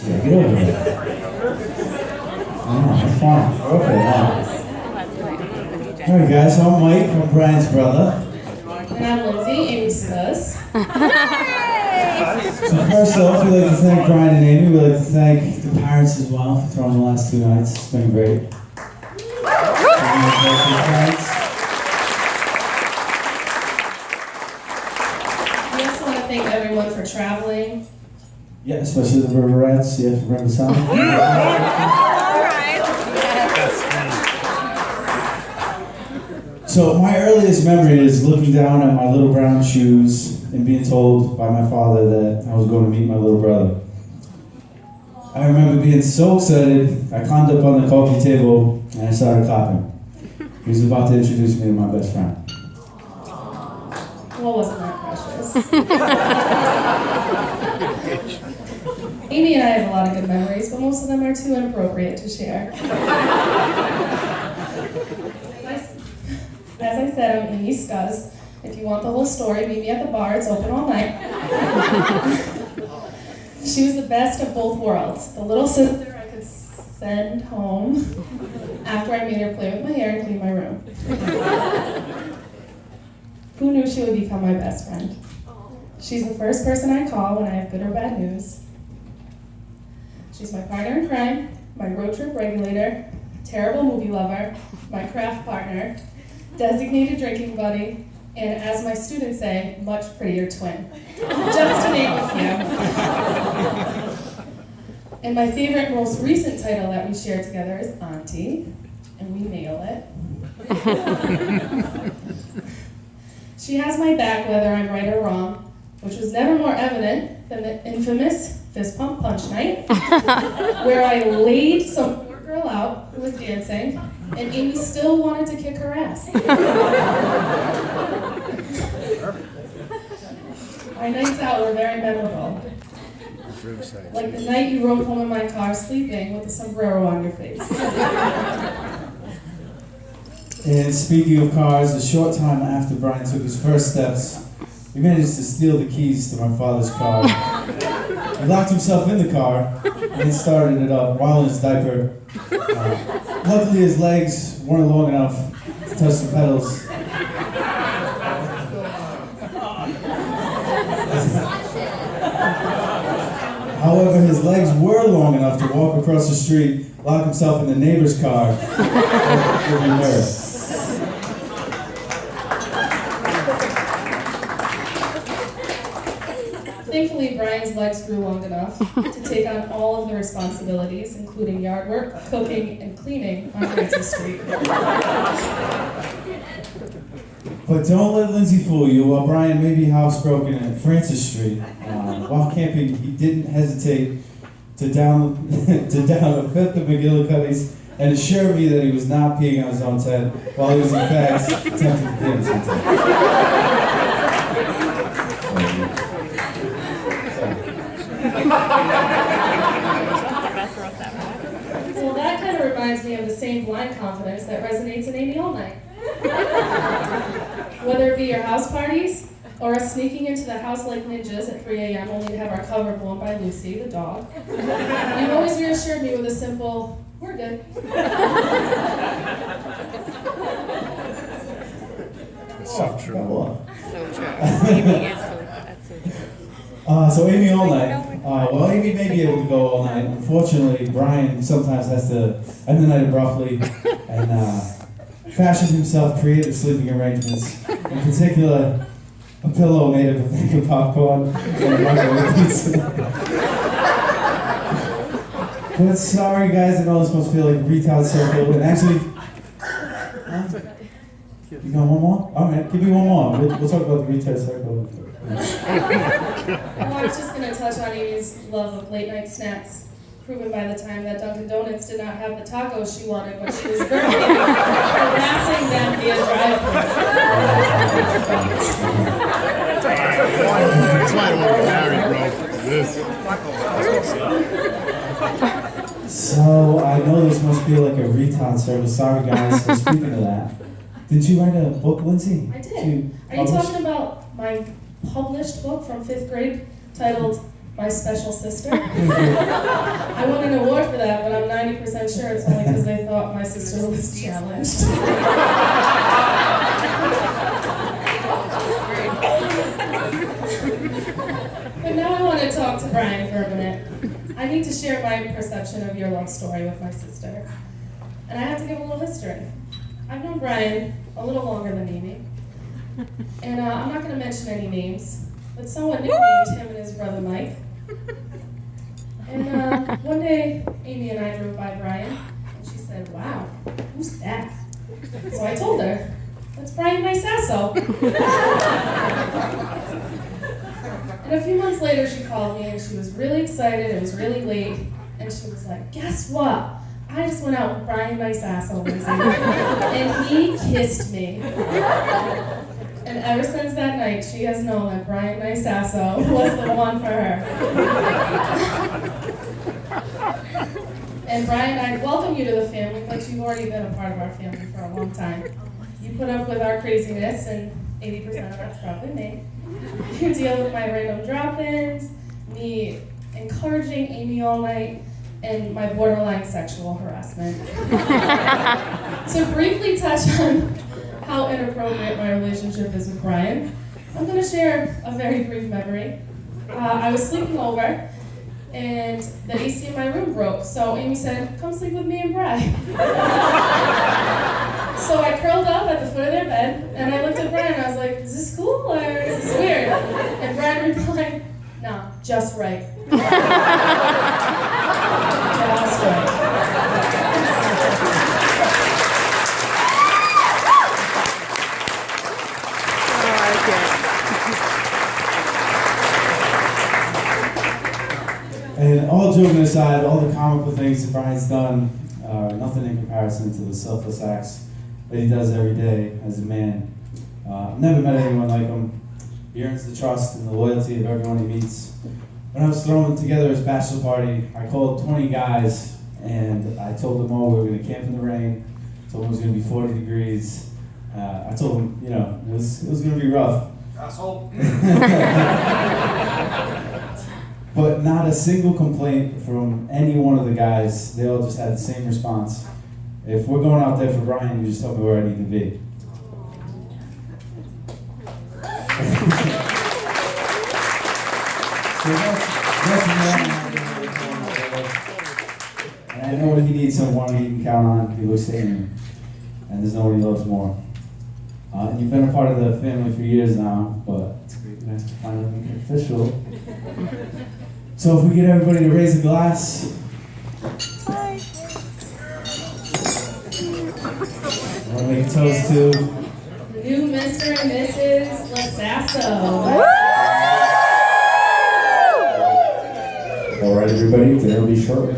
Yeah, get over here. It's fine. Okay, wow. Alright guys, so I'm Mike, I'm Brian's brother. And I'm Lindsay, Amy's spouse. So first off, we'd like to thank Brian and Amy. We'd like to thank the parents as well for throwing the last 2 nights. It's been great. We also want to thank everyone for traveling. Yeah, especially the River Rats. Yeah, from Riverside. So my earliest memory is looking down at my little brown shoes and being told by my father that I was going to meet my little brother. I remember being so excited, I climbed up on the coffee table and I started clapping. He was about to introduce me to my best friend. Well, wasn't that precious? Amy and I have a lot of good memories, but most of them are too inappropriate to share. As I said, I'm Amy's scuzz. If you want the whole story, meet me at the bar. It's open all night. She was the best of both worlds. The little sister I could send home after I made her play with my hair and clean my room. Who knew she would become my best friend? She's the first person I call when I have good or bad news. She's my partner in crime, my road trip regulator, terrible movie lover, my craft partner, designated drinking buddy, and as my students say, much prettier twin. Just to name a few. And my favorite, most recent title that we share together is Auntie, and we nail it. She has my back whether I'm right or wrong, which was never more evident than the infamous fist pump punch night, where I laid some poor girl out who was dancing, and Amy still wanted to kick her ass. Our nights out were very memorable. Like the night you rode home in my car sleeping with a sombrero on your face. And speaking of cars, a short time after Brian took his first steps, he managed to steal the keys to my father's car. He locked himself in the car and started it up while in his diaper. Luckily, his legs weren't long enough to touch the pedals. However, his legs were long enough to walk across the street, lock himself in the neighbor's car, and mirror. Thankfully, Brian's legs grew long enough to take on all of the responsibilities, including yard work, cooking, and cleaning on Francis Street. But don't let Lindsay fool you. While Brian may be housebroken at Francis Street, while camping, he didn't hesitate to down a fifth of McGillicuddy's and assure me that he was not peeing on his own tent while he was in fact attempting to pee on his own tent. Well, that kind of reminds me of the same blind confidence that resonates in Amy all night. Whether it be your house parties, or us sneaking into the house like ninjas at 3 a.m. only to have our cover blown by Lucy, the dog, you've always reassured me with a simple, we're good. It's so true. So true. Amy is that's so true. So Amy all night. Well, Amy may be able to go all night. Unfortunately, Brian sometimes has to end the night abruptly and fashion himself creative sleeping arrangements. In particular, a pillow made of a bag of popcorn and a microwave pizza. But sorry guys, I know this must feel like a retard circle, and actually, you got one more? Alright, give me one more. We'll talk about the retard circle. Well, I was just going to touch on Amy's love of late night snacks, proven by the time that Dunkin' Donuts did not have the tacos she wanted when she was birthday, harassing them via drive-thru. That's why I don't want to get married, bro. This. So, I know this must feel like a retard service. Sorry guys, so speaking of that, did you write a book, Lindsay? I did. Are you talking about my published book from 5th grade titled My Special Sister? I won an award for that, but I'm 90% sure it's only because they thought my sister was challenged. But now I want to talk to Brian for a minute. I need to share my perception of your love story with my sister. And I have to give a little history. I've known Brian a little longer than Amy. And I'm not going to mention any names, but someone nicknamed him and his brother Mike. And one day, Amy and I drove by Brian, and she said, "Wow, who's that?" So I told her, "That's Brian Losasso." And a few months later, she called me, and she was really excited. It was really late, and she was like, "Guess what? I just went out with Brian Losasso, Lindsay, and he kissed me." And ever since that night, she has known that Brian Losasso was the one for her. And Brian, I welcome you to the family, but you've already been a part of our family for a long time. You put up with our craziness, and 80% of that's probably me. You deal with my random drop-ins, me encouraging Amy all night, and my borderline sexual harassment. To briefly touch on how inappropriate my relationship is with Brian, I'm going to share a very brief memory. I was sleeping over, and the AC in my room broke, so Amy said, "Come sleep with me and Brian." So I curled up at the foot of their bed, and I looked at Brian, and I was like, "Is this cool, or is this weird?" And Brian replied, "No, just right." Just right. And all joking aside, all the comical things that Brian's done are nothing in comparison to the selfless acts that he does every day as a man. I've never met anyone like him. He earns the trust and the loyalty of everyone he meets. When I was throwing together his bachelor party, I called 20 guys and I told them all we were going to camp in the rain. Told them it was going to be 40 degrees. I told them, it was going to be rough. Asshole. But not a single complaint from any one of the guys. They all just had the same response. If we're going out there for Brian, you just tell me where I need to be. So that's and I know when he needs someone he can count on, he looks to him. And there's no one he loves more. And you've been a part of the family for years now, but it's nice to finally make it official. So if we get everybody to raise a glass. I want to make a toast to New Mr. and Mrs. Losasso. All right, everybody, dinner will be shortly.